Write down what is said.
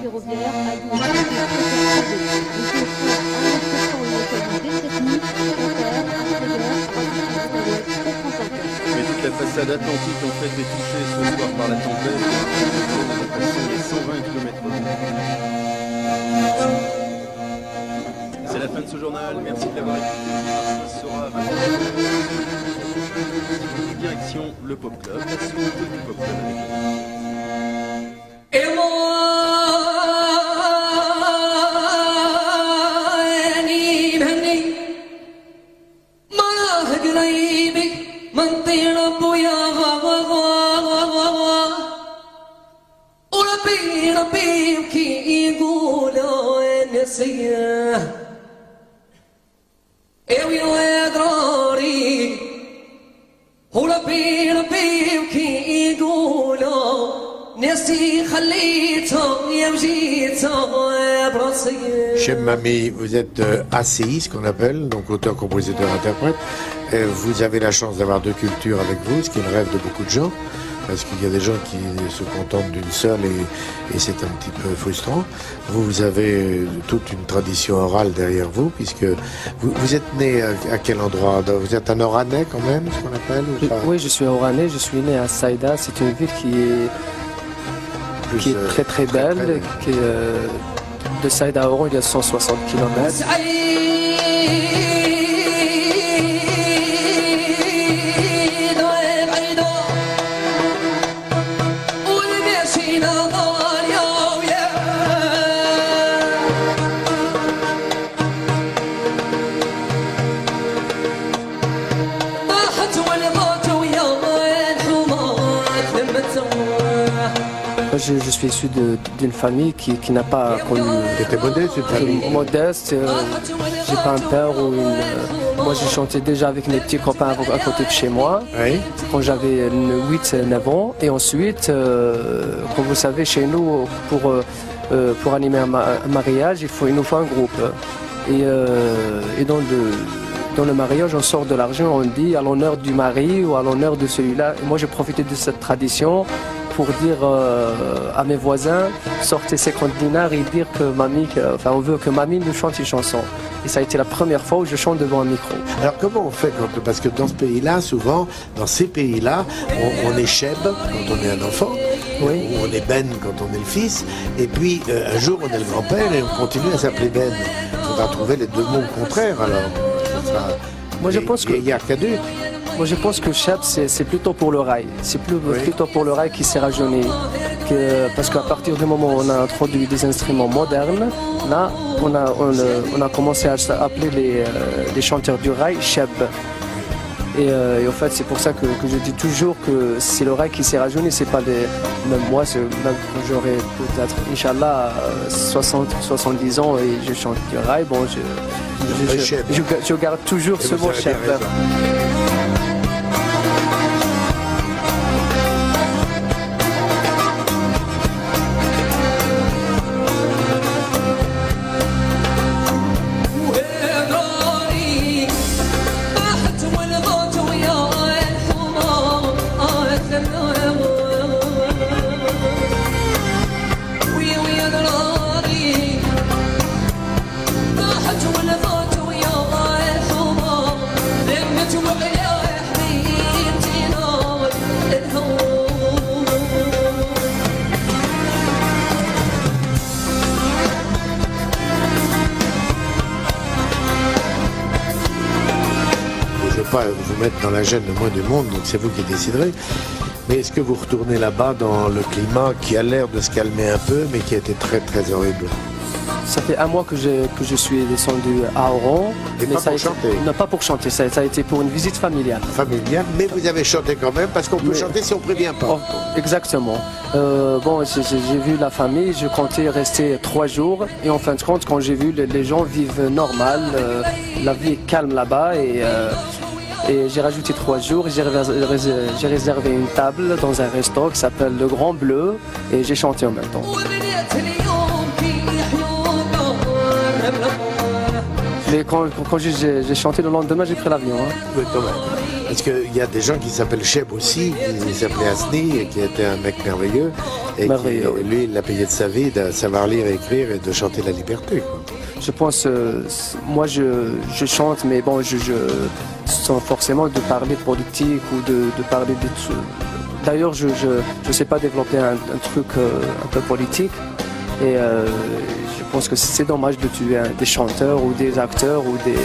ferroviaire a dû être très Mais toute la façade atlantique en fait est touchée ce soir par la tempête. On a passé les 120 km/h. C'est la fin de ce journal. Merci de l'avoir écouté. Ce sera à 20h. Direction le Pop Club, la suite du Pop Club avec Cheb Mami, vous êtes ACI, ce qu'on appelle, donc auteur, compositeur, interprète. Vous avez la chance d'avoir deux cultures avec vous, ce qui est le rêve de beaucoup de gens, parce qu'il y a des gens qui se contentent d'une seule et c'est un petit peu frustrant. Vous avez toute une tradition orale derrière vous, puisque vous êtes né à quel endroit? Vous êtes un Oranais quand même, ce qu'on appelle ou pas? Oui, je suis Oranais, je suis né à Saïda, c'est une ville qui est très très belle, qui est, de Saïda à Oran, il y a 160 km. Je suis issu d'une famille qui n'a pas connu. C'était modeste, une famille modeste. J'ai pas un père ou une. Moi, j'ai chanté déjà avec mes petits copains à côté de chez moi, oui. Quand j'avais 8-9 ans. Et ensuite, comme vous savez, chez nous, pour animer un mariage, il nous faut un groupe. Et dans le mariage, on sort de l'argent, on dit à l'honneur du mari ou à l'honneur de celui-là. Et moi, j'ai profité de cette tradition pour dire à mes voisins, sortez 50 dinars et dire que on veut que mamie nous chante une chanson. Et ça a été la première fois où je chante devant un micro. Alors comment on fait parce que dans ce pays-là, souvent, dans ces pays-là, on est cheb quand on est un enfant, oui. Ou on est ben quand on est le fils, et puis un jour on est le grand-père et on continue à s'appeler ben. Il faudra trouver les deux mots contraires alors. Moi je pense que... Il y a caduc. Moi je pense que cheb c'est plutôt pour le rail. C'est plutôt pour le rail qui s'est rajeuni. Parce qu'à partir du moment où on a introduit des instruments modernes, là on a commencé à appeler les chanteurs du rail cheb. Et en fait c'est pour ça que je dis toujours que c'est le rail qui s'est rajeuni, c'est pas des... Même moi, même quand j'aurai peut-être, Inch'Allah, 70 ans et je chante du rail, bon je garde toujours ce mot cheb. Pas vous mettre dans la gêne le moins du monde, donc c'est vous qui déciderez. Mais est-ce que vous retournez là-bas dans le climat qui a l'air de se calmer un peu, mais qui a été très très horrible? Ça fait un mois que je suis descendu à Oran. Et mais pas pour chanter? Non, pas pour chanter, ça a été pour une visite familiale. Familiale, mais vous avez chanté quand même, parce qu'on peut chanter si on ne prévient pas. Oh, exactement. Bon, j'ai vu la famille, je comptais rester 3 jours. Et en fin de compte, quand j'ai vu les gens vivent normal, la vie est calme là-bas. Et j'ai rajouté 3 jours, j'ai réservé une table dans un restaurant qui s'appelle Le Grand Bleu et j'ai chanté en même temps. Mais quand j'ai chanté le lendemain, j'ai pris l'avion. Hein. Oui, quand même. Parce qu'il y a des gens qui s'appellent Cheb aussi, qui s'appelait Asni, et qui était un mec merveilleux. Et merveilleux. Oui. lui, il l'a payé de sa vie de savoir lire et écrire et de chanter la liberté, quoi. Je pense, moi je chante, mais bon, sans forcément de parler de politique ou de parler de trucs. D'ailleurs, je sais pas développer un truc un peu politique. Et je pense que c'est dommage de tuer des chanteurs ou des acteurs ou des